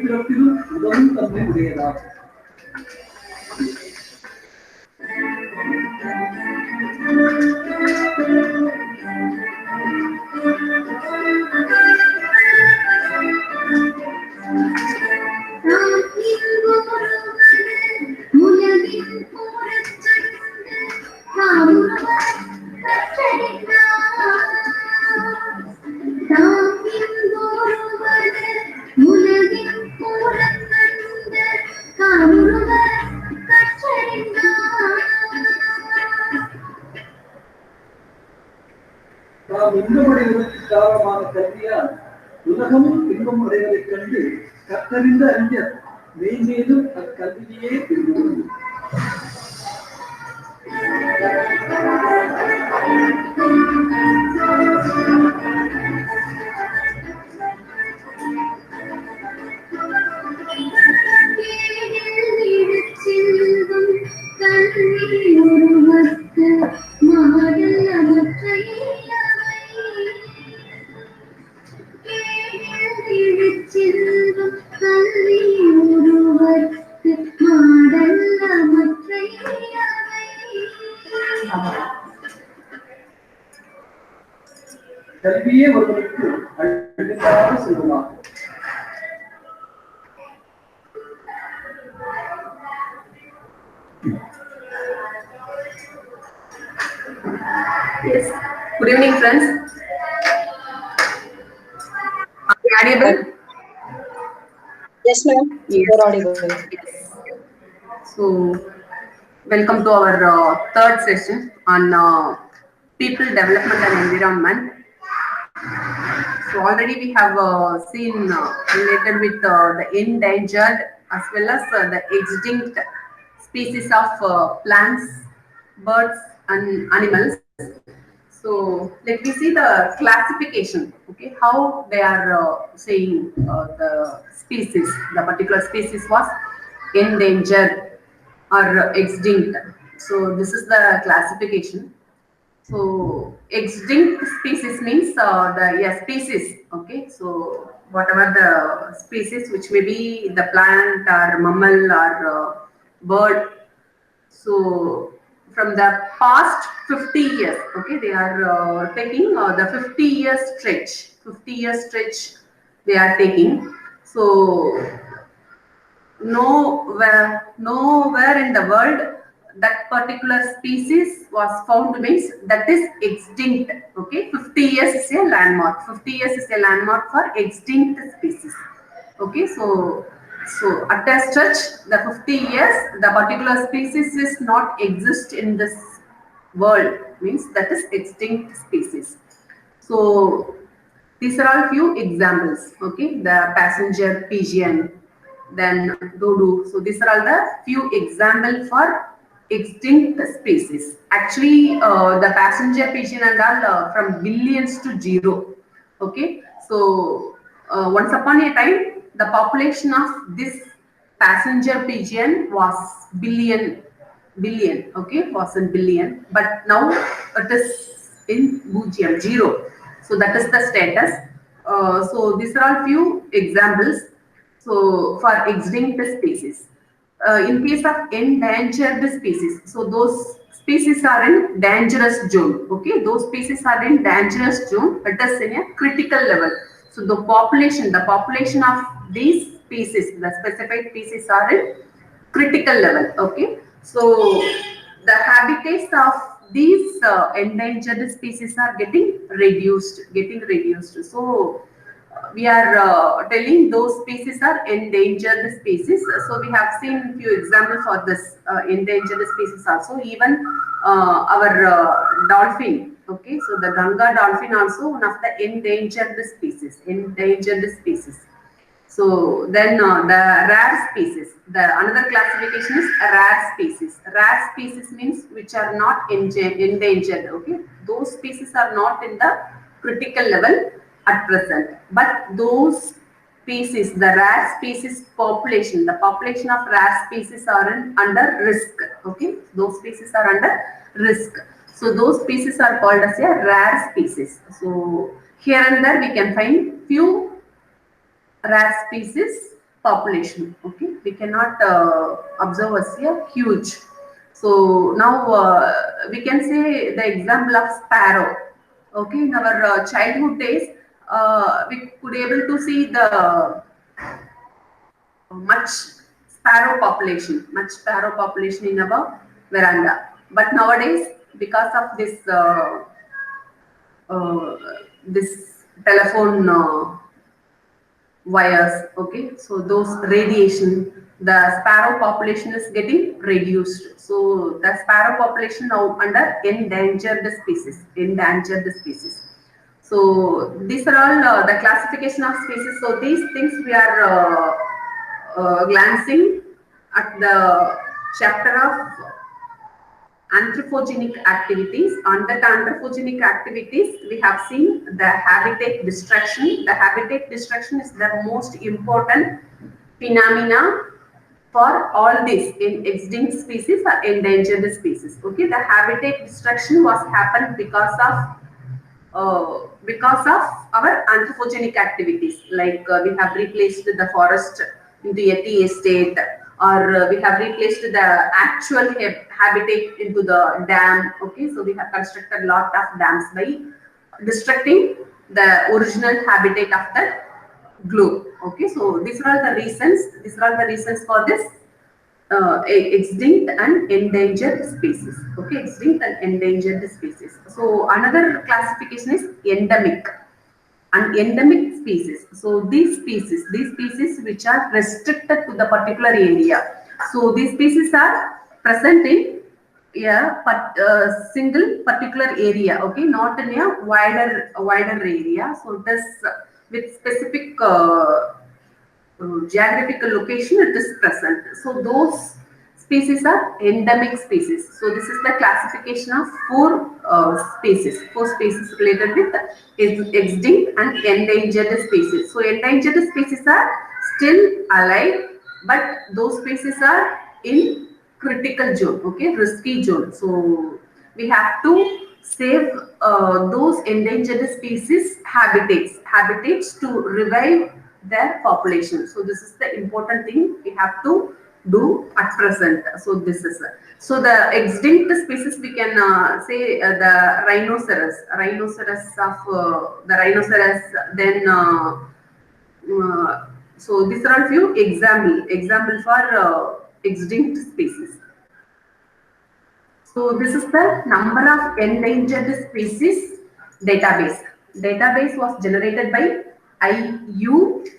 பிறப்பிலும் உதவும் தன்மை உடையதாகும். நாம் இன்பமடைவதற்கு காரணமான கல்வியால் உலகமும் இன்பம் அடைவதைக் கண்டு கற்றறிந்த அறிஞர் மேன்மேலும் அக்கல்வியே பெறுகிறது. கல்வியே ஒருவருக்கு அழிவில்லாத செல்வமாகும். Yes. Good evening, friends. Are you audible? Yes, ma'am. Yes. You're audible. Yes. So, welcome to our third session on people development and environment. So already we have seen related with the endangered as well as the extinct species of plants, birds and animals. So let me see the classification, okay, how they are saying the species, the particular species was endangered or extinct. So this is the classification. So extinct species means species, okay, so whatever the species which may be the plant or mammal or bird. So from the past 50 years, okay, they are taking the 50 years stretch, 50 years stretch they are taking. So nowhere in the world that particular species was found means that is extinct, okay. 50 years is a landmark, 50 years is a landmark for extinct species, okay. So at a stretch the 50 years the particular species is not exist in this world means that is extinct species. So these are all few examples, okay. The passenger pigeon, then dodo. So these are all the few examples for extinct species. Actually the passenger pigeon and all from billions to zero, okay. So once upon a time the population of this passenger pigeon was billion, okay, was in billion, but now it is in bujyam, zero. So that is the status. So these are all few examples. So for extinct species, in case of endangered species, so those species are in dangerous zone, okay. Those species are in dangerous zone, it is in a critical level. So the population of these species, the specified species are in critical level, okay. So the habitats of these endangered species are getting reduced. So we are telling those species are endangered species. So we have seen few examples for this endangered species also. Even our dolphin, okay. So the Ganga dolphin also one of the endangered species. So then the rare species, the another classification is rare species. Rare species means which are not endangered, okay. Those species are not in the critical level at present, but those species, the rare species population, the population of rare species are under risk, okay. Those species are under risk. So those species are called as a rare species. So here and there we can find few rare species population. Okay, we cannot observe as a huge. So now we can say the example of sparrow. Okay, in our childhood days, we could able to see the much much sparrow population in our veranda. But nowadays, because of uh, this telephone wires, okay, so those radiation, the sparrow population is getting reduced. So the sparrow population now under endangered species. So these are all the classification of species. So these things we are glancing at the chapter of anthropogenic activities. Under the anthropogenic activities, we have seen the habitat destruction. The habitat destruction is the most important phenomena for all these in extinct species or endangered species. Okay, the habitat destruction was happened because of our anthropogenic activities, like we have replaced the forest into a tea estate, or we have replaced the actual habitat into the dam. Okay, so we have constructed a lot of dams by destructing the original habitat of the globe. Okay, so these are all the reasons. These are all the reasons for this extinct and endangered species. Okay, extinct and endangered species. So another classification is endemic and endemic species. So these species which are restricted to the particular area. So these species are present in single particular area. Okay, not in a wider area. So this with specific geographical location it is present. So those species are endemic species. So this is the classification of four species related with extinct and endangered species. So endangered species are still alive, but those species are in critical zone, okay, risky zone. So we have to save those endangered species habitats to revive their population. So this is the important thing we have to do at present. So this is so the extinct species we can say the rhinoceros of the rhinoceros. Then so these are a few example for extinct species. So this is the number of endangered species database. Database was generated by IUCN.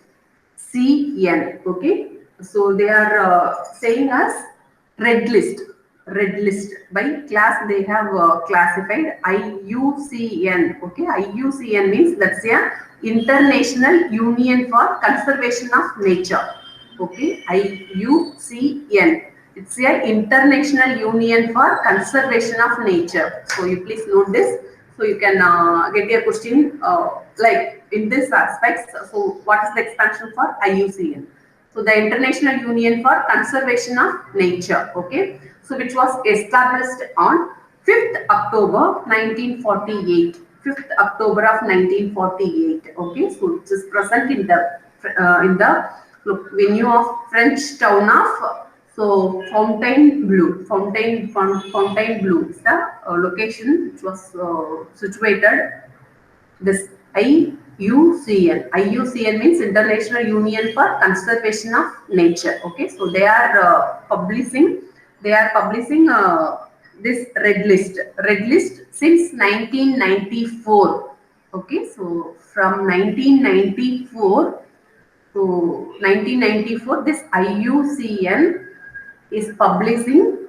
Okay, so they are saying us red list. Red list by class they have classified IUCN. Okay, IUCN means that's a International Union for Conservation of Nature. Okay, IUCN. It's a International Union for Conservation of Nature. So you please note this. So you can get your question like in this aspects. So what is the expansion for IUCN? So the International Union for Conservation of Nature. Okay. So which was established on 5th October 1948. 5th October of 1948. Okay. So it is present in the venue of French town of so Fontainebleau is the location which was situated. This IUCN means International Union for Conservation of Nature. Okay, so they are publishing this red list since 1994. Okay, so from 1994 to 1994, this IUCN is publishing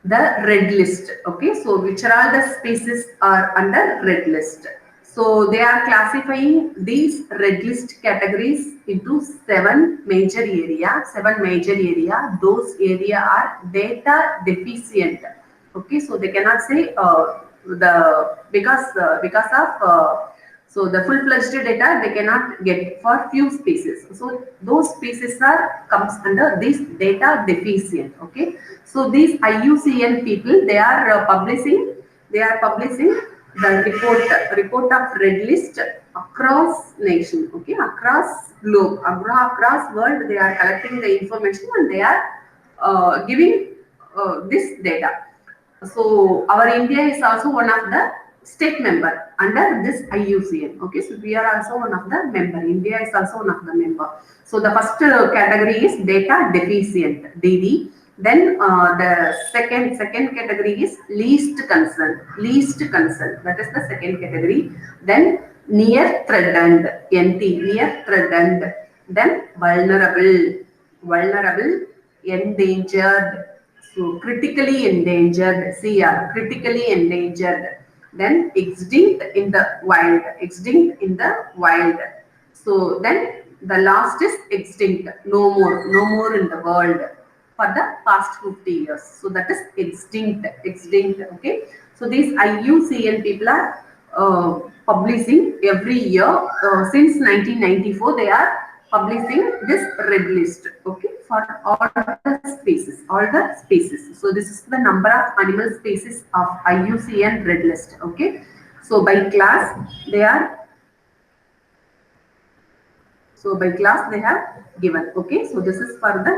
the red list. Okay, so which are all the species are under red list. So they are classifying these red list categories into seven major area. Those area are data deficient. Okay, so they cannot say because of so the full-fledged data they cannot get for few species. So those species comes under this data deficient. Okay, so these IUCN people they are publishing the report of red list across nation, okay, across globe, across world. They are collecting the information and they are giving this data. So our India is also one of the state member under this IUCN. Okay, so we are also one of the member. India is also one of the member. So the first category is data deficient (DD). Then the second category is least concern. Least concern. That is the second category. Then near threatened (NT). Near threatened. Then vulnerable, endangered. So critically endangered, CR, critically endangered. Then extinct in the wild, extinct in the wild. So then the last is extinct, no more in the world for the past 50 years. So that is extinct, okay. So these IUCN people are publishing every year since 1994. They are publishing this red list, okay, for all the species. So this is the number of animal species of IUCN red list, okay. So by class they are, so by class they have given, okay. So this is for the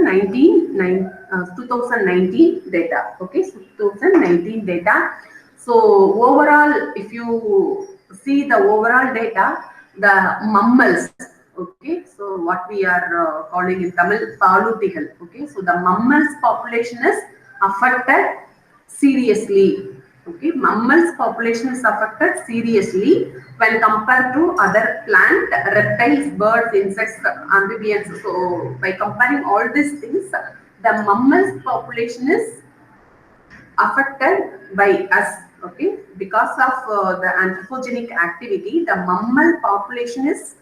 2019 data, okay. So 2019 data. So overall, if you see the overall data, the mammals, okay. So what we are calling in Tamil palutigal, okay. So the mammals population is affected seriously. Okay, mammals population is affected seriously when compared to other plant, reptiles, birds, insects, amphibians. So by comparing all these things, the mammals population is affected by us. Okay, because of the anthropogenic activity, the mammal population is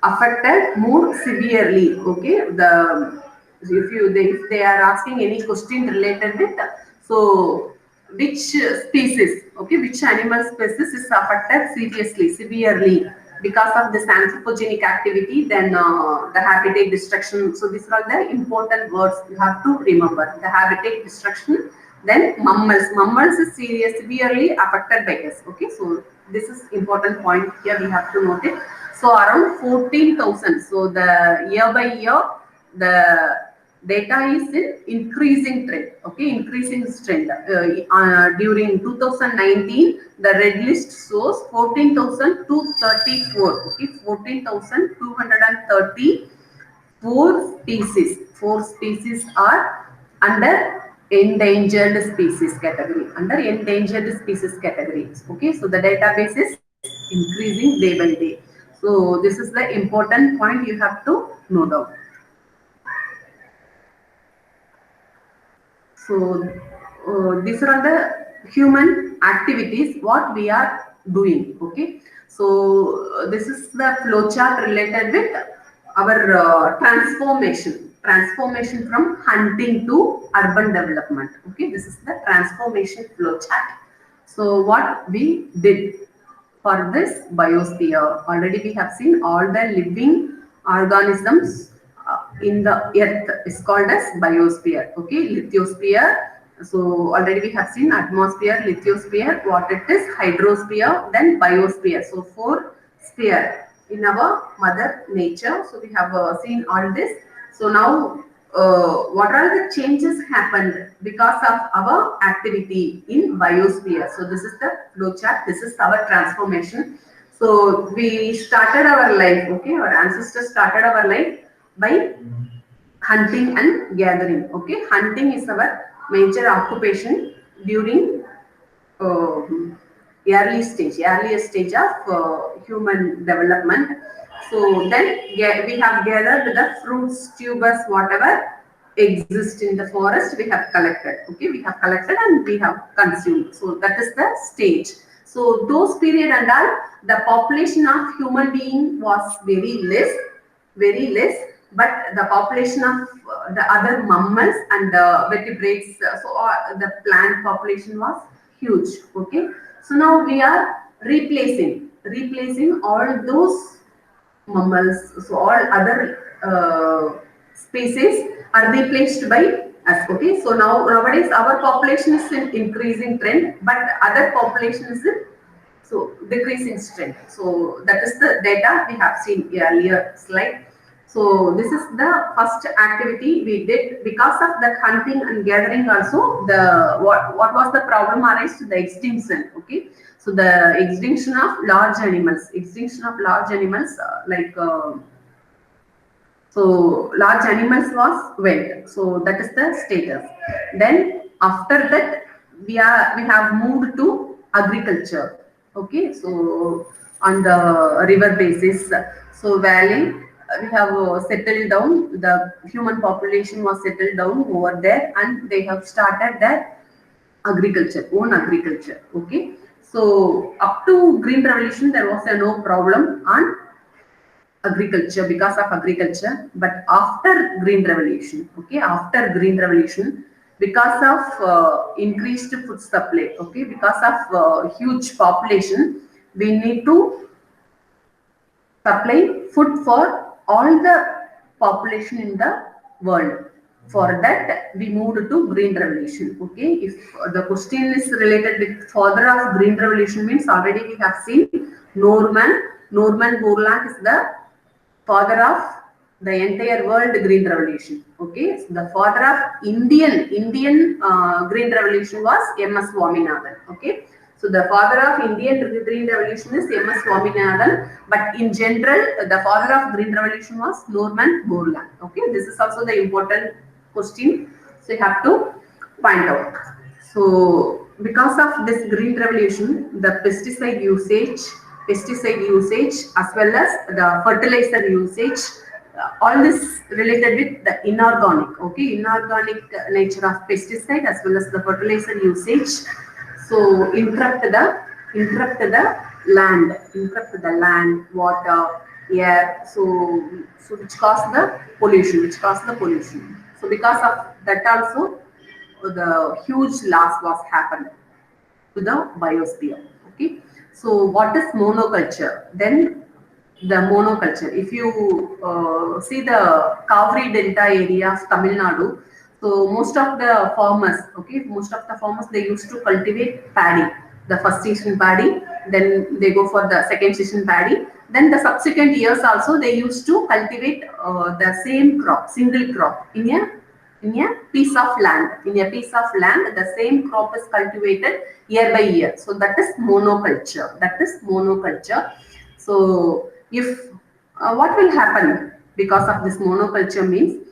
affected more severely. Okay, if they are asking any question related with, so which species, okay, which animal species is affected seriously, severely because of this anthropogenic activity, then the habitat destruction. So these are the important words you have to remember: the habitat destruction. Then mammals is severely affected by us. Okay, so this is important point here, we have to note it. So around 14,000. So the year by year, the data is in increasing trend. Okay, increasing trend. During 2019, the red list shows 14,234. Okay, 14,234 species. 4 species are under endangered species category. Under endangered species categories. Okay, so the database is increasing day by day. So this is the important point you have to note down. So these are the human activities what we are doing. Okay, so this is the flow chart related with our transformation from hunting to urban development. Okay, this is the transformation flow chart. So what we did for this biosphere, already we have seen all the living organisms in the earth is called as biosphere. Okay, lithosphere. So already we have seen atmosphere, lithosphere, what it is, hydrosphere, then biosphere. So 4 sphere in our mother nature. So we have seen all this. So now what are the changes happened because of our activity in biosphere? So this is the flow chart. This is our transformation. So we started our life. Okay, our ancestors started our life by hunting and gathering. Okay, hunting is our major occupation during earliest stage of human development. So then we have gathered the fruits, tubers, whatever exist in the forest, we have collected. Okay, we have collected and we have consumed. So that is the stage. So those period and all, the population of human being was very less, but the population of the other mammals and vertebrates, the plant population was huge. Okay, so now we are replacing all those mammals. So all other species are replaced by us. Okay, so nowadays our population is in increasing trend, but other population is in So decrease in strength. So that is the data we have seen earlier slide. So this is the first activity we did. Because of that hunting and gathering also, the what was the problem arise to the extinction. Okay, so the extinction of large animals, so large animals was went. So that is the status. Then after that we have moved to agriculture. Okay, so on the river basis, so valley we have settled down. The human population was settled down over there, and they have started their own agriculture. Okay, so up to Green Revolution there was a no problem on agriculture, because of agriculture. But after Green Revolution, okay, after Green Revolution, because of increased food supply, okay, because of huge population, we need to supply food for all the population in the world. For that we moved to Green Revolution. Okay, if the question is related with father of Green Revolution, means already we have seen Norman Borlaug is the father of the entire world Green Revolution. Okay, so the father of Indian Green Revolution was M.S. Swaminathan. Okay, so the father of Indian Green Revolution is M.S. Swaminathan, but in general, the father of Green Revolution was Norman Borlaug. Okay, this is also the important question, so you have to find out. So because of this Green Revolution, the pesticide usage as well as the fertilizer usage, all this related with the inorganic, okay, inorganic nature of pesticide as well as the fertilizer usage. So interrupt the land, water, air. So which cause the pollution. So because of that also, the huge loss was happened to the biosphere. Okay, so what is monoculture? Then the monoculture, if you see the Kaveri Delta area of Tamil Nadu, so most of the farmers, they used to cultivate paddy, the first season paddy, then they go for the second season paddy, then the subsequent years also they used to cultivate the same crop, single crop in a piece of land. In a piece of land, the same crop is cultivated year by year. So that is monoculture. So if what will happen because of this monoculture means,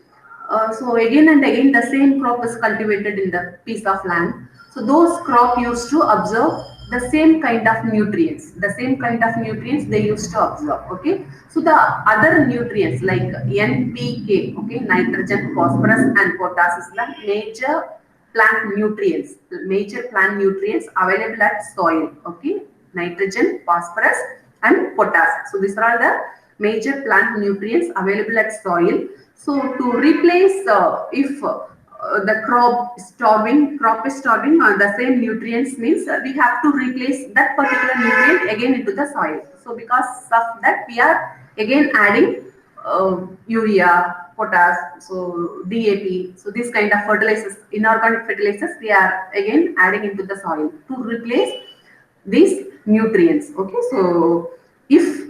so again and again the same crop is cultivated in the piece of land. So those crop used to absorb the same kind of nutrients. They used to absorb. Okay. So the other nutrients like NPK, okay, nitrogen, phosphorus, and potash is the major plant nutrients available at soil. Okay, nitrogen, phosphorus, and potash. So these are all the major plant nutrients available at soil. So to replace, if the crop is starving, the same nutrients means we have to replace that particular nutrient again into the soil. So because of that, we are again adding urea, potash, so DAP, so this kind of fertilizers, inorganic fertilizers, we are again adding into the soil to replace these nutrients. Okay, so if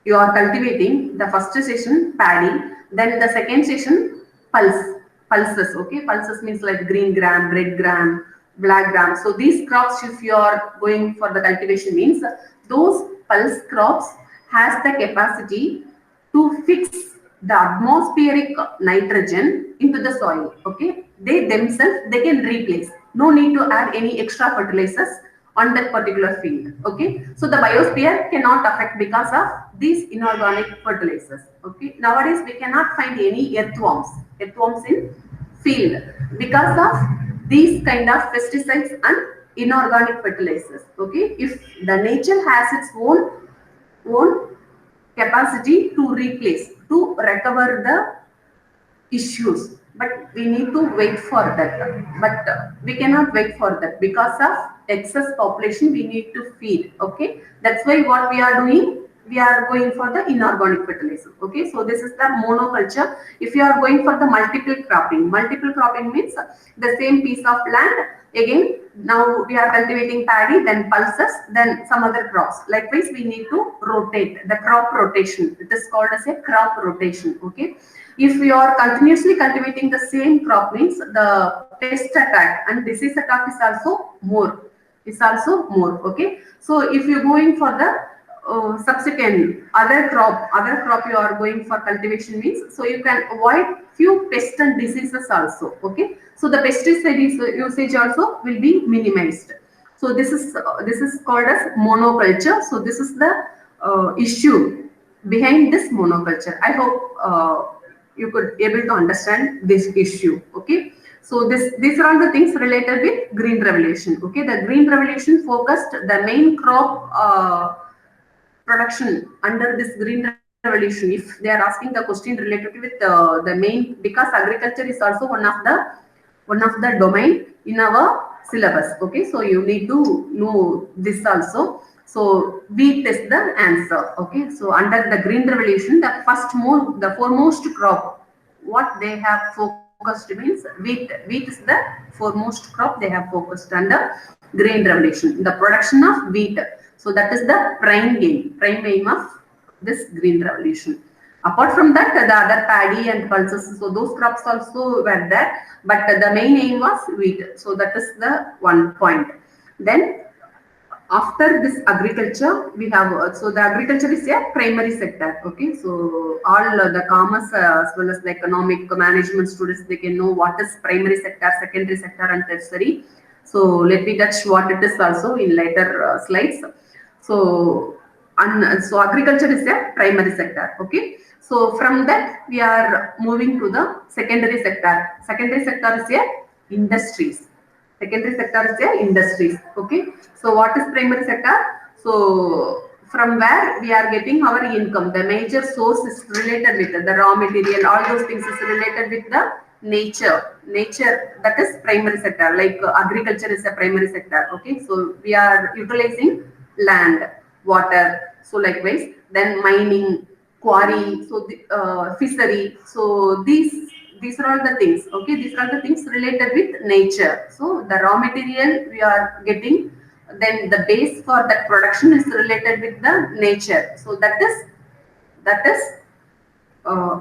you are cultivating the first season paddy, then the second season pulses. Okay, pulses means like green gram, red gram, black gram. So these crops, if you are going for the cultivation, means those pulse crops has the capacity to fix the atmospheric nitrogen into the soil. Okay, they themselves, they can replace, no need to add any extra fertilizers on that particular field. Okay, so the biosphere cannot affect because of these inorganic fertilizers. Okay, nowadays we cannot find any earthworms in field because of these kind of pesticides and inorganic fertilizers. Okay, if the nature has its own capacity to replace, to recover the issues, but we need to wait for that. But we cannot wait for that because of excess population we need to feed. Okay, that's why what we are doing, we are going for the inorganic fertilizer. Okay, so this is the monoculture. If you are going for the multiple cropping means the same piece of land again. Now we are cultivating paddy, then pulses, then some other crops. Likewise, we need to rotate the crop rotation. It is called as a crop rotation. Okay, if we are continuously cultivating the same crop means the pest attack and disease attack is also more. Okay, so if you're going for the subsequent other crop you are going for cultivation means, so you can avoid few pests and diseases also. Okay, so the pesticide usage also will be minimized. So this is called as monoculture. So this is the issue behind this monoculture. I hope you could able to understand this issue. Okay, so these are all the things related with green revolution. Okay, the green revolution focused the main crop production under this green revolution. If they are asking the question related with the main, because agriculture is also one of the domain in our syllabus. Okay, so you need to know this also. So wheat is the answer. Okay, so under the green revolution, the foremost crop what they have focused means wheat is the foremost crop they have focused under green revolution, the production of wheat. So that is the prime aim of this green revolution. Apart from that, the other paddy and pulses, so those crops also were there, but the main aim was wheat. So that is the one point. Then after this agriculture, we have so the agriculture is a primary sector. Okay, so all the commerce as well as the economic management students, they can know what is primary sector, secondary sector, and tertiary. So let me touch what it is also in later slides. So so agriculture is a primary sector. Okay, so from that we are moving to the secondary sector. Secondary sector is a industries. Secondary sector is a industries. Okay, so what is primary sector? So from where we are getting our income, the major source is related with the raw material, all those things is related with the nature, that is primary sector. Like agriculture is a primary sector. Okay, so we are utilizing land, water. So likewise, then mining, quarry, so the fishery. So these are all the things. Okay, these are the things related with nature. So the raw material we are getting, then the base for that production is related with the nature. So that is uh,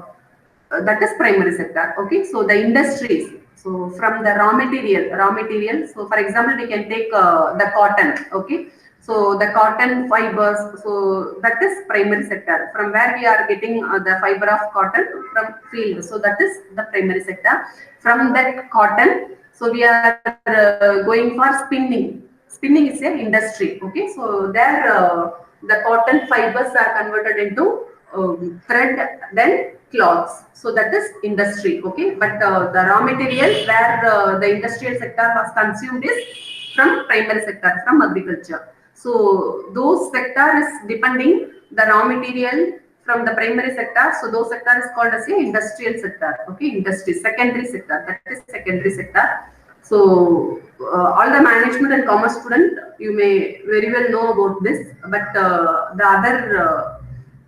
that is primary sector. Okay, so the industries, so from the raw material. So for example, we can take the cotton. Okay, so the cotton fibers, so that is primary sector, from where we are getting the fiber of cotton from field. So that is the primary sector. From that cotton, so we are going for spinning is an industry. Okay, so there the cotton fibers are converted into thread, then cloths. So that is industry. Okay, but the raw material where the industrial sector was consumed is from primary sector, from agriculture. So those sector is depending the raw material from the primary sector. So those sector is called as a industrial sector. Okay, industry. Secondary sector, that is secondary sector. So all the management and commerce student, you may very well know about this, but the other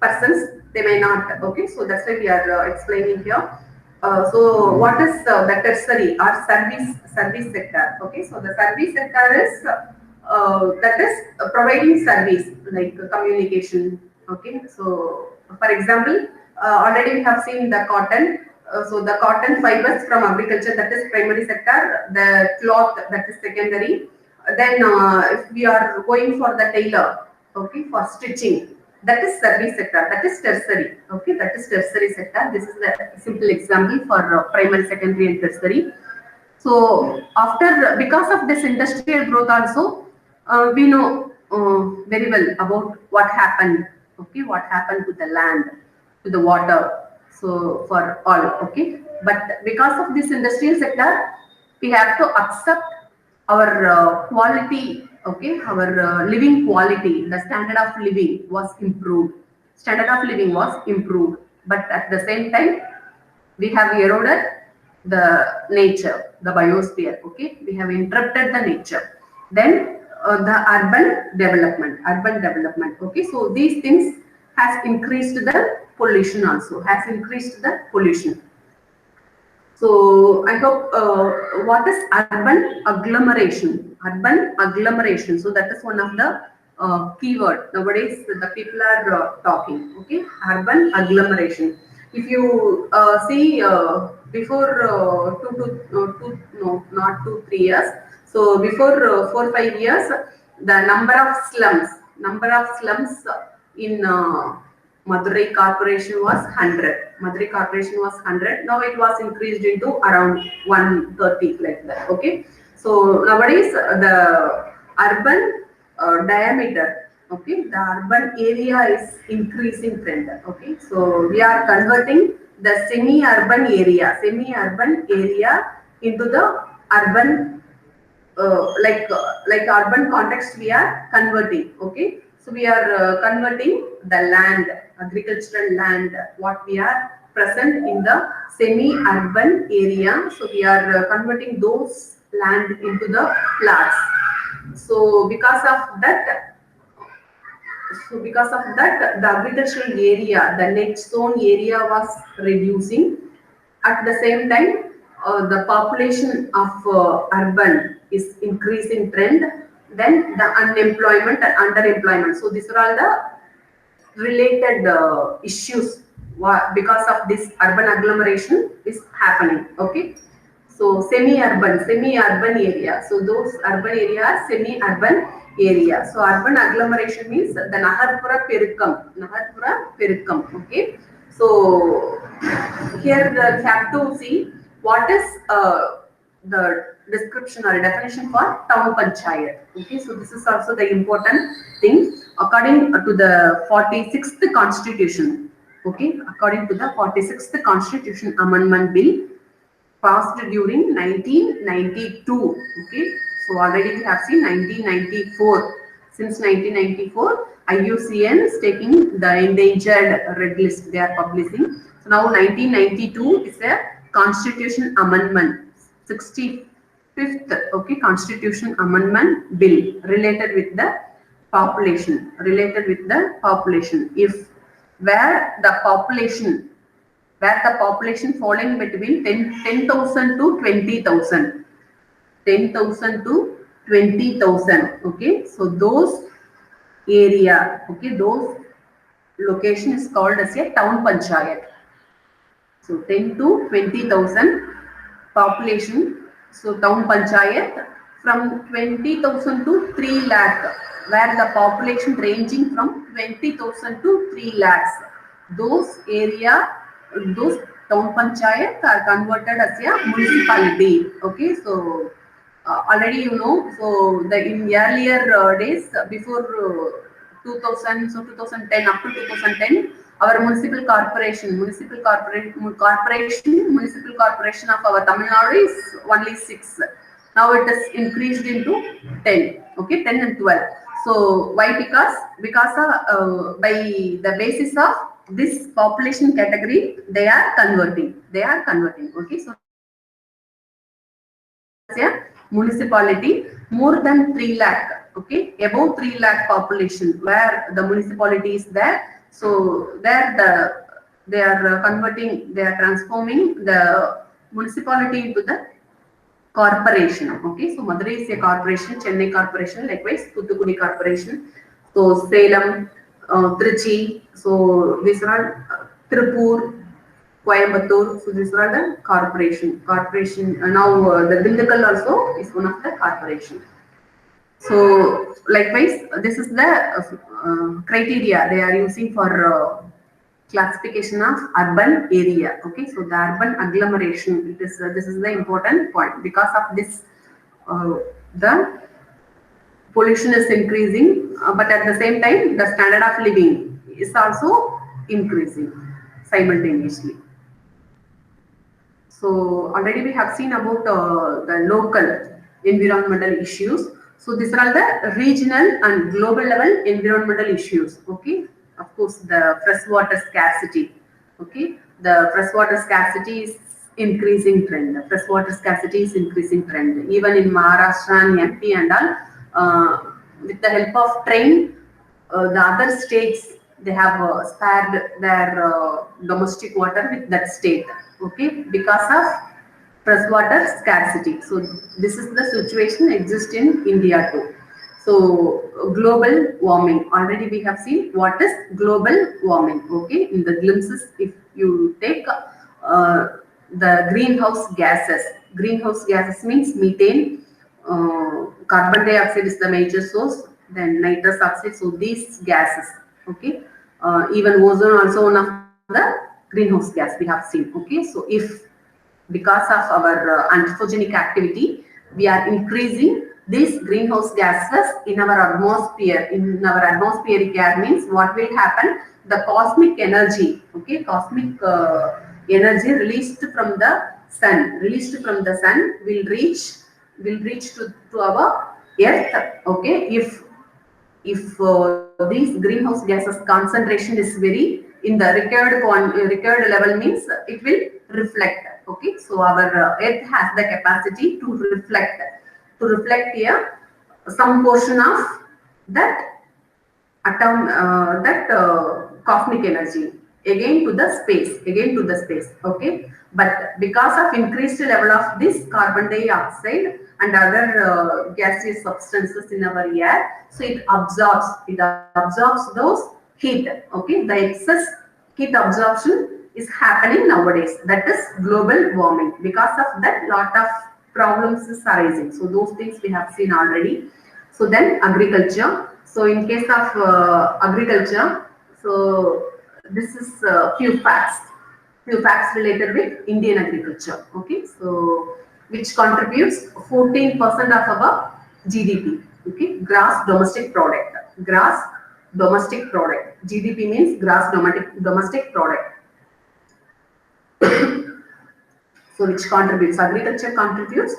persons, they may not. Okay, so that's why we are explaining here. So what is the tertiary or service sector? Okay, so the service sector is that is providing service like communication. Okay, so for example, already we have seen the cotton. So the cotton fibers from agriculture, that is primary sector. The cloth, that is secondary. Then if we are going for the tailor, okay, for stitching, that is service sector, that is tertiary. Okay, that is tertiary sector. This is the simple example for primary, secondary, and tertiary. So because of this industrial growth also, we know very well about what happened. Okay, what happened to the land, to the water. So for all. Okay, but because of this industrial sector, we have to accept our quality. Okay, our living quality, the standard of living was improved. Standard of living was improved, but at the same time, we have eroded the nature, the biosphere. Okay, we have interrupted the nature. Then the urban development. Okay, so these things has increased the pollution also, has increased the pollution. So I hope what is urban agglomeration? Urban agglomeration. So that is one of the keyword nowadays the people are talking. Okay, urban agglomeration. If you see before no, not 2 3 years. So before 4 5 years, the number of slums in Madurai Corporation was 100. Madurai Corporation was 100. Now it was increased into around 130 like that. Okay. So nowadays the urban diameter, okay, the urban area is increasing trend. Okay. So we are converting the semi-urban area into the urban like urban context we are converting. Okay, so we are converting the land, agricultural land, what we are present in the semi-urban area, so we are converting those land into the plots. So because of that, the agricultural area, the net zone area was reducing. At the same time, the population of urban is increasing trend. Then the unemployment and underemployment. So these are all the related issues because of this urban agglomeration is happening. Okay. So semi-urban area. So those urban areas, semi-urban area. So urban agglomeration means the Nagarpura Perukam. Okay. So here we have to see what is the description or definition for town panchayat. Okay. So this is also the important thing according to the 46th Constitution. Okay. According to the 46th Constitution Amendment Bill passed during 1992. Okay, so already we have seen 1994. Since 1994, IUCN is taking the endangered red list. They are publishing. So now 1992 is a Constitution Amendment, 65th. Okay, Constitution Amendment Bill related with the population. If where the population falling between 10,000 to 20,000. 10,000 to 20,000. Okay, so those area, okay, those location is called as a town panchayat. So 10 to 20,000 population. So town panchayat from 20,000 to 3 lakh, where the population ranging from 20,000 to 3 lakhs. Those town panchayat are converted as a municipality. Okay, so already you know. So in earlier days before 2000, so 2010 up to 2010, our municipal corporation of our Tamil Nadu is only 6. Now it is increased into 10. Okay, 10 and 12. So why? Because by the basis of this population category, they are converting. Okay, so a municipality more than 3 lakh. Okay, above 3 lakh population where the municipality is there. So there they are converting, they are transforming the municipality into the corporation. Okay, so Madurai is a corporation, Chennai corporation, likewise Thuthukudi corporation. So Salem, Trichy, so these are Tirupur, Coimbatore. So these are the corporation. Now the Dindigul also is one of the corporation. So likewise, this is the criteria they are using for classification of urban area. Okay, so the urban agglomeration. This is the important point. Because of this, the pollution is increasing, but at the same time, the standard of living is also increasing simultaneously. So already we have seen about the local environmental issues. So these are all the regional and global level environmental issues. Okay, of course the freshwater scarcity. Okay, the freshwater scarcity is increasing trend. Even in Maharashtra and MP and all, with the help of train, the other states they have spared their domestic water with that state, okay, because of freshwater scarcity. So this is the situation exists in India too. So global warming, already we have seen what is global warming, okay, in the glimpses. If you take the greenhouse gases means methane, carbon dioxide is the major source, then nitrous oxide, so these gases, okay, even ozone also one of the greenhouse gas we have seen, okay. So if because of our anthropogenic activity, we are increasing these greenhouse gases in our atmosphere. In our atmospheric air means what will happen? The cosmic energy, okay, cosmic energy released from the sun, will reach to our earth, okay. If these greenhouse gases concentration is very in the required level means it will reflect, okay. So our earth has the capacity to reflect here some portion of that cosmic energy again to the space, okay. But because of increased level of this carbon dioxide and other gaseous substances in our air, so it absorbs those heat, okay. The excess heat absorption is happening nowadays, that is global warming. Because of that, lot of problems is arising, so those things we have seen already. So then agriculture. So in case of agriculture, so this is few facts related with Indian agriculture, okay. So which contributes 14% of our GDP, okay, gross domestic product. GDP means gross domestic product. So which contributes, agriculture contributes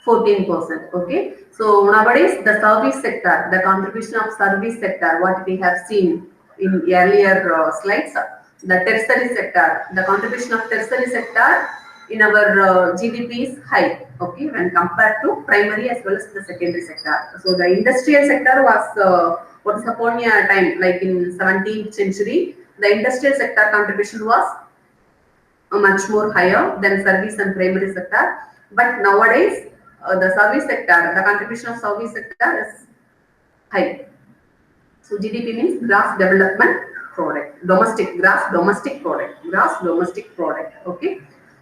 14%, okay. So nowadays the service sector, the contribution of service sector, what we have seen in earlier slides, the tertiary sector, the contribution of tertiary sector in our GDP is high, okay, when compared to primary as well as the secondary sector. So the industrial sector was once upon a time, like in 17th century, the industrial sector contribution was much more higher than service and primary sector. But nowadays, the service sector, the contribution of service sector is high. So GDP means gross development product, gross domestic product, okay.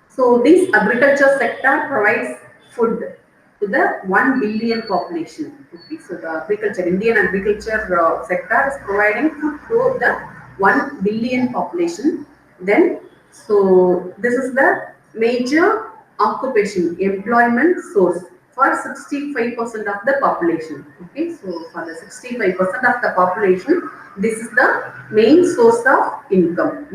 So this agriculture sector provides food to the 1 billion population, okay. So the Indian agriculture sector is providing food to the 1 billion population. Then, so this is the major occupation, employment source for 65% of the population, okay. So for the 65% of the population, this is the main source of income,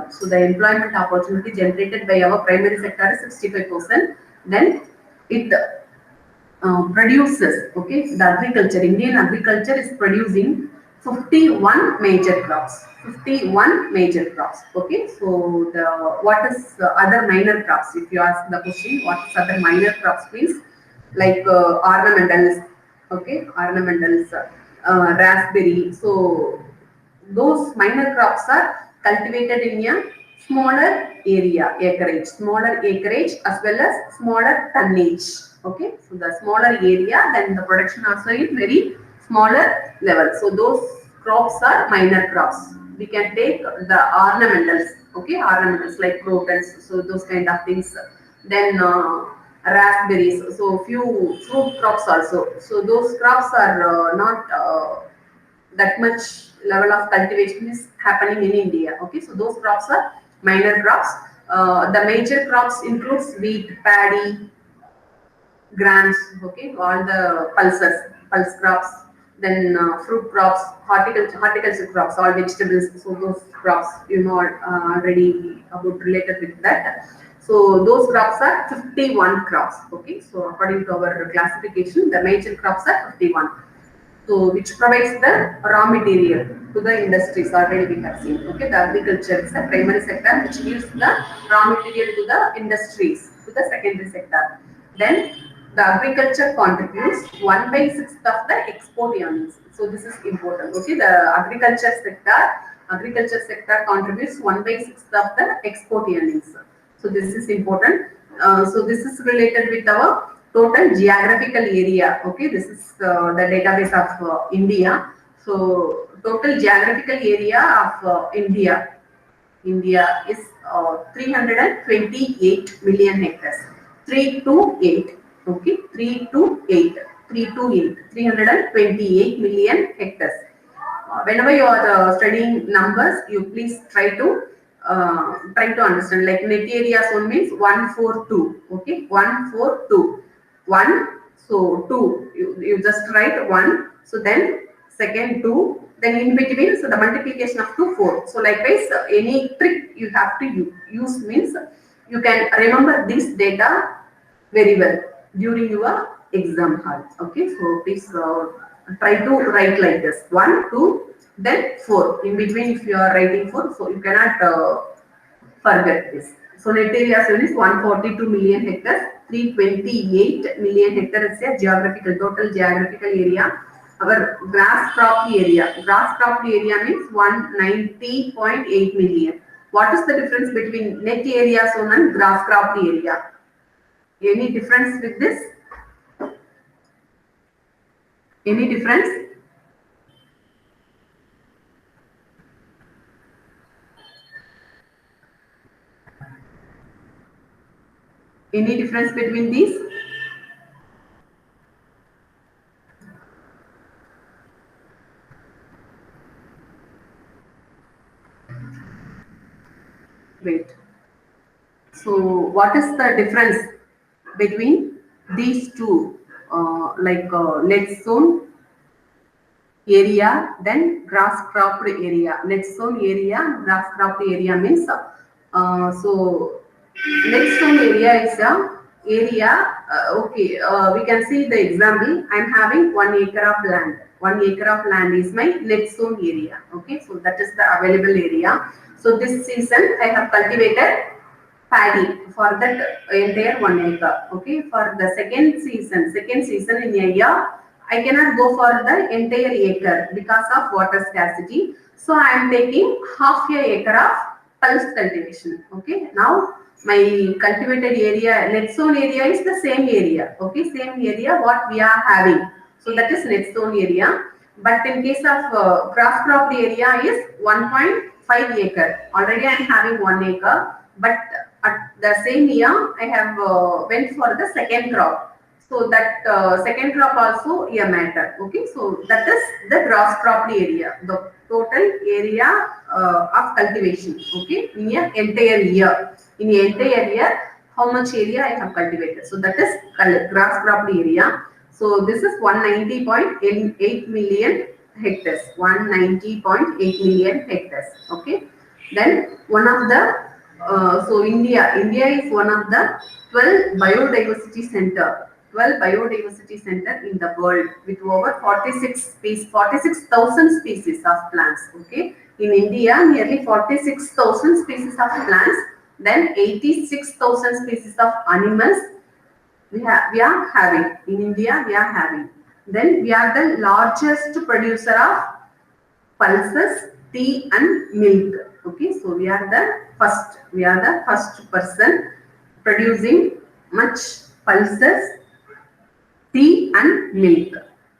So the employment opportunity generated by our primary sector is 65%. Then it produces, okay, the agriculture, Indian agriculture is producing 51 major crops, okay. So the what is other minor crops? If you ask the question, what is other minor crops means, like ornamentals, okay, raspberry. So those minor crops are cultivated in a smaller acreage as well as smaller tonnage, okay. So the smaller area, then the production also is very smaller level. So those crops are minor crops. We can take the ornamentals, okay, ornamentals like crotons, so those kind of things. Then raspberries, so few fruit crops also. So those crops are not that much level of cultivation is happening in India, okay. So those crops are minor crops. The major crops includes wheat, paddy, grams, okay, all the pulse crops, then fruit crops, horticulture crops, all vegetables. So those crops, you know, already about related with that. So those crops are 51 crops, okay. So according to our classification, the major crops are 51. So which provides the raw material to the industries, already we have seen, okay. The agriculture is a primary sector which gives the raw material to the industries, to the secondary sector. Then the agriculture contributes 1/6 of the export earnings. So this is important. Okay, the agriculture sector contributes 1/6 of the export earnings. So this is important. So this is related with our total geographical area. Okay, this is the database of India. So total geographical area of India is 328 million hectares. 3 to 8. Okay, 3 to 8. 3 to 8. 328 million hectares. Whenever you are studying numbers, you please try to understand. Like net area zone means 142. Okay, 142. 1. So 2. You just write 1. So then second 2. Then in between, so the multiplication of 2, 4. So likewise, any trick you have to use means you can remember this data very well during your exam hall. Okay, so please try to write like this: 1, 2, then 4. In between, if you are writing 4, so you cannot forget this. So net area zone is 142 million hectares. 328 million hectares is a total geographical area. Our grass cropped area means 190.8 million. What is the difference between net area zone and grass cropped area? Any difference with this? Any difference? Any difference between these? Wait. So what is the difference between these two? Net zone area, then grass cropped area. Net zone area, grass cropped area means so net zone area is a area. Okay, we can see the example. I am having 1 acre of land. 1 acre of land is my net zone area. Okay, so that is the available area. So this season I have cultivated paddy for that entire 1 acre. Okay, for the second season in a year, I cannot go for the entire acre because of water scarcity. So I am taking half a acre of pulse cultivation. Okay, now my cultivated area, net zone area is the same area. Okay, same area what we are having. So that is net zone area. But in case of grass cropped area is 1.5 acre. Already I am having 1 acre. But at the same year, I have went for the second crop. So that second crop also a matter. Okay, so that is the grass cropped area, the total area of cultivation. Okay, in an entire year. In an entire year, how much area I have cultivated. So that is grass cropped area. So this is 190.8 million hectares. 190.8 million hectares. Okay. Then one of the so India is one of the 12 biodiversity center in the world with over 46,000 species of plants. Okay, in India nearly 46,000 species of plants, then 86,000 species of animals we are having in India. Then we are the largest producer of pulses, tea and milk. Okay, so we are the first person producing much pulses, tea and milk.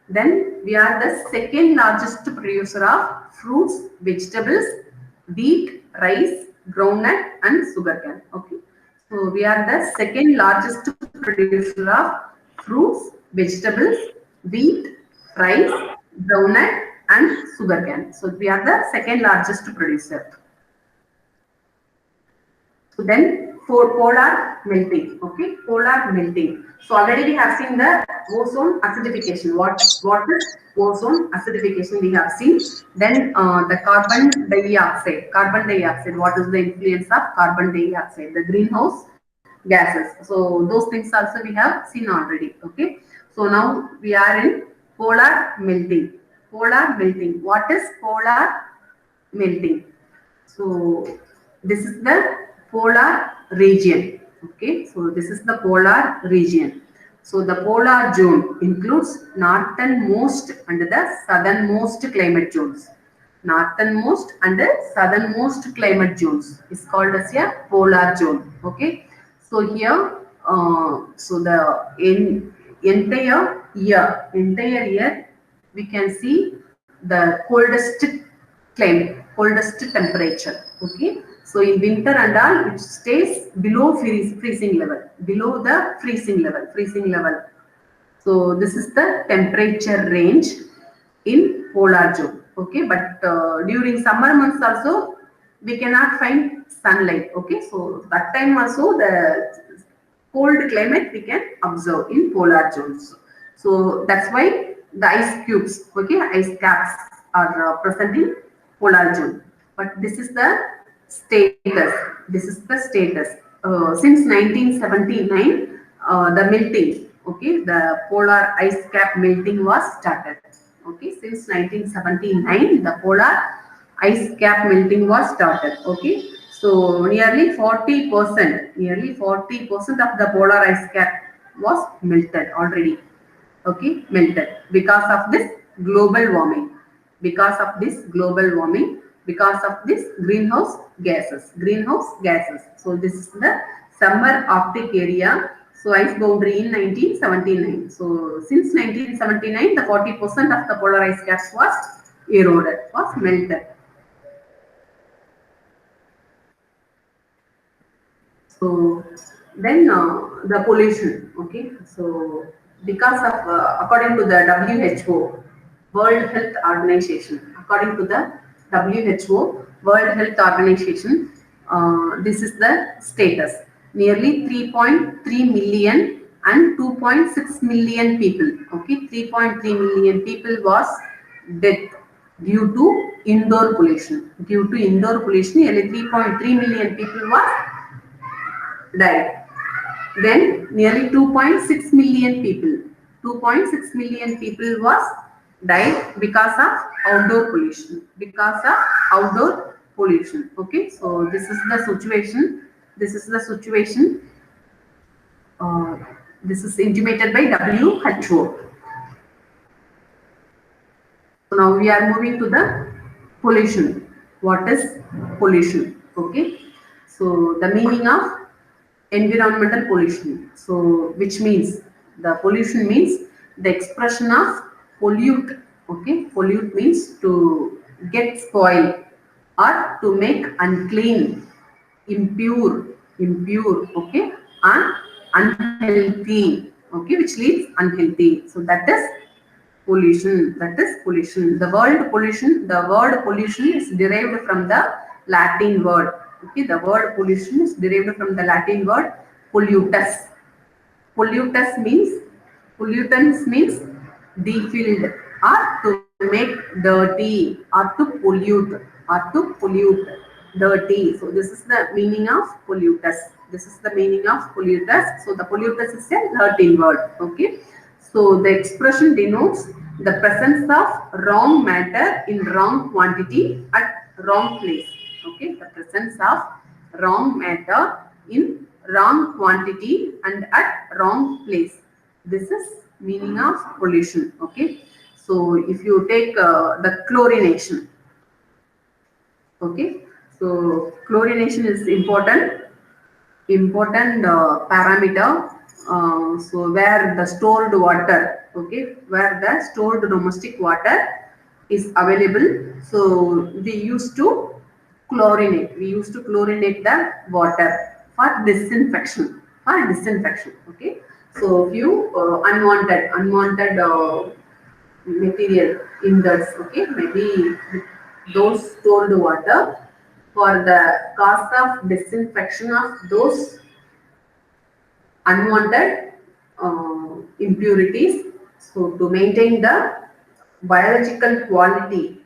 Then we are the second largest producer of fruits, vegetables, wheat, rice, groundnut and sugarcane. Okay, so we are the second largest producer of fruits, vegetables, wheat, rice, groundnut and sugarcane. So we are the second largest producer. So then for polar melting. Okay, polar melting. So already we have seen the ozone acidification. What is ozone acidification we have seen. Then the carbon dioxide. What is the influence of carbon dioxide? The greenhouse gases. So those things also we have seen already. Okay. So now we are in polar melting. Polar melting. What is polar melting? So this is the polar region. Okay, so this is the polar region. So the polar zone includes northernmost and the southernmost climate zones. Northernmost and the southernmost climate zones is called as a polar zone. Okay. So here, so the entire year, we can see the coldest climate, coldest temperature. Okay. So in winter and all, it stays below freezing level, below the freezing level. So this is the temperature range in polar zone. Okay, but during summer months also we cannot find sunlight. Okay, so that time also the cold climate we can observe in polar zones. So that's why the ice cubes, okay, ice caps are present in polar zone. But this is the status. This is the status. Since 1979, the melting, okay, the polar ice cap melting was started. Okay, since 1979, the polar ice cap melting was started. Okay, so nearly 40%, of the polar ice cap was melted already. Okay, melted because of this global warming, because of this global warming, because of this greenhouse gases. So this is the summer Arctic area. So ice boundary in 1979. So since 1979, the 40% of the polar ice caps was eroded, was melted. So then the pollution, okay. So because of according to the WHO, World Health Organization, according to the WHO, World Health Organization, this is the status. Nearly 3.3 million and 2.6 million people, okay, 3.3 million people was dead due to indoor pollution. Due to indoor pollution, nearly 3.3 million people was died. Then nearly 2.6 million people, 2.6 million people was died because of outdoor pollution, because of outdoor pollution. Okay, so this is the situation. This is the situation. Uh, this is intimated by WHO. So now we are moving to the pollution. What is pollution? Okay. So the meaning of environmental pollution. So which means the pollution means the expression of pollute. Okay. Pollute means to get spoil or to make unclean, impure. Okay. And unhealthy. Okay. Which leads unhealthy. So that is pollution. That is pollution. The word pollution is derived from the Latin word. Okay, the word pollution is derived from the Latin word pollutus. Pollutus means, pollutants means defilled or to make dirty or to pollute dirty. So this is the meaning of pollutus. This is the meaning of pollutus. So the pollutus is a Latin word. Okay. So the expression denotes the presence of wrong matter in wrong quantity at wrong place. Okay, the presence of wrong matter in wrong quantity and at wrong place. This is meaning of pollution. Okay, so if you take the chlorination. Okay, so chlorination is important parameter. So where the stored water, okay, where the stored domestic water is available, so we used to chlorinate. We used to chlorinate the water for disinfection. Okay. So few unwanted material in that. Okay, maybe those stored water for the cause of disinfection of those unwanted impurities. So to maintain the biological quality,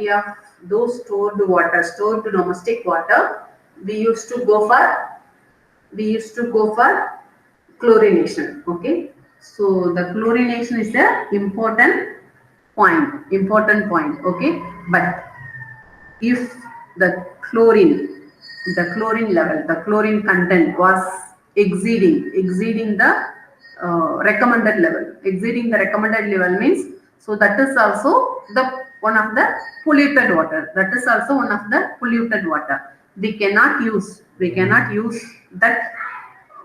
of those stored water, stored domestic water, we used to go for chlorination. Okay, so the chlorination is the important point. Okay, but if the chlorine level, the chlorine content was exceeding the recommended level. Exceeding the recommended level means, so that is also the one of the polluted water. That is also one of the polluted water. We cannot use that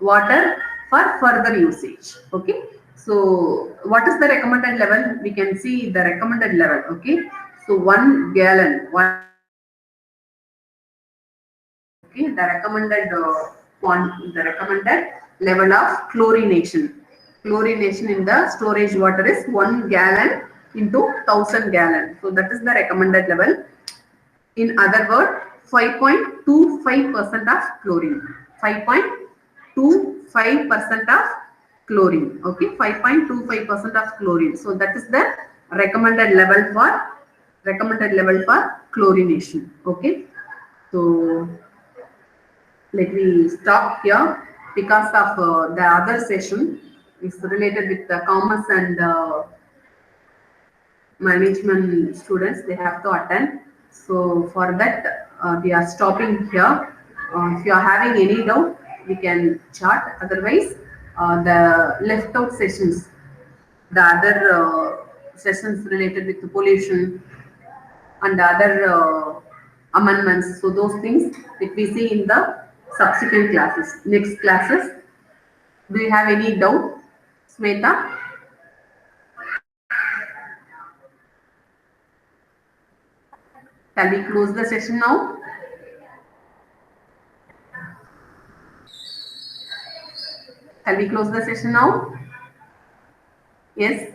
water for further usage. Okay. So what is the recommended level? We can see the recommended level. Okay. So 1 gallon. Okay, the recommended level of chlorination. Chlorination in the storage water is 1 gallon into 1000 gallon. So that is the recommended level. In other word, 5.25% of chlorine. 5.25% of chlorine. Okay, 5.25% of chlorine. So that is the recommended level for chlorination. Okay, so let me stop here because of the other session is related with the commerce and management students. They have to attend. So for that, we are stopping here. If you are having any doubt, we can chat. Otherwise, the left out sessions, the other sessions related with the pollution and other amendments. So those things that we see in the subsequent classes, next classes. Do you have any doubt, Smeta? Shall we close the session now? Shall we close the session now? Yes.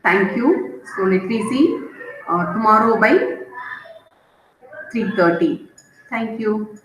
Thank you. So let me see tomorrow by 3:30. Thank you.